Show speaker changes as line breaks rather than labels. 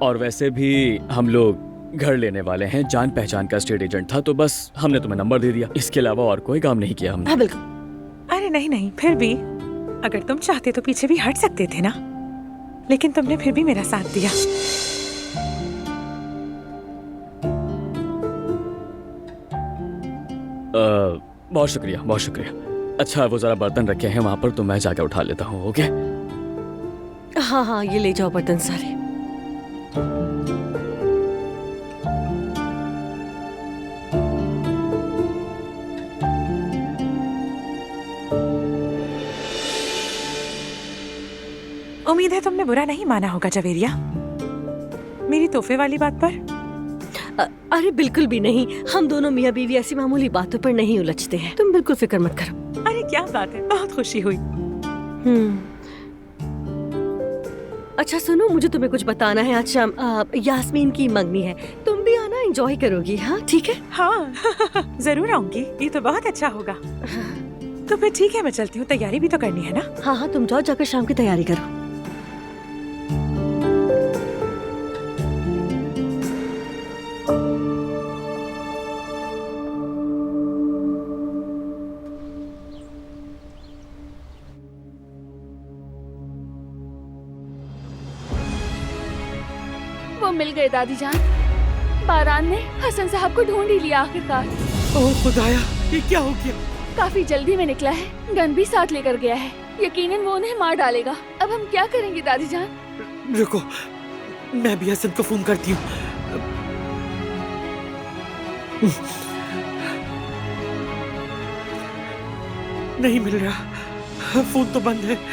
और वैसे भी हम लोग घर लेने वाले हैं, जान पहचान का स्टेट एजेंट था, तो बस हमने तुम्हें नंबर दे दिया। इसके अलावा और कोई काम नहीं किया हमने।
हाँ बिल्कुल।
अरे नहीं नहीं, फिर भी अगर तुम चाहते तो पीछे भी हट सकते थे ना, लेकिन तुमने फिर भी मेरा साथ दिया।
बहुत शुक्रिया, बहुत शुक्रिया। अच्छा, वो जरा बर्तन रखे हैं वहां पर, तो मैं जाकर उठा लेता हूँ। ओके?
हाँ हाँ, ये ले जाओ बर्तन सारे।
उम्मीद है तुमने बुरा नहीं माना होगा जवेरिया, मेरी तोहफे वाली बात पर।
अरे बिल्कुल भी नहीं, हम दोनों मियाँ बीवी ऐसी मामूली बातों पर नहीं उलझते हैं, तुम बिल्कुल फिक्र मत करो।
अरे क्या बात है, बहुत खुशी हुई।
अच्छा सुनो, मुझे तुम्हें कुछ बताना है। आज शाम यास्मीन की मंगनी है, तुम भी आना, एंजॉय करोगी। हाँ ठीक है?
हाँ जरूर आऊंगी, ये तो बहुत अच्छा होगा। तो फिर ठीक है, मैं चलती हूँ, तैयारी भी तो करनी है ना।
हाँ हाँ, तुम जाओ, जाकर शाम की तैयारी करो।
वो मिल गए दादी जान। बारान ने हसन साहब को ढूंढ ही लिया आखिरकार।
ओह खुदाया, ये क्या हो गया?
काफी जल्दी में निकला है, गन भी साथ लेकर गया है। यकीनन वो उन्हें मार डालेगा। अब हम क्या करेंगे दादी जान?
रुको, मैं भी हसन को फोन करती हूँ। नहीं मिल रहा, फोन तो बंद है।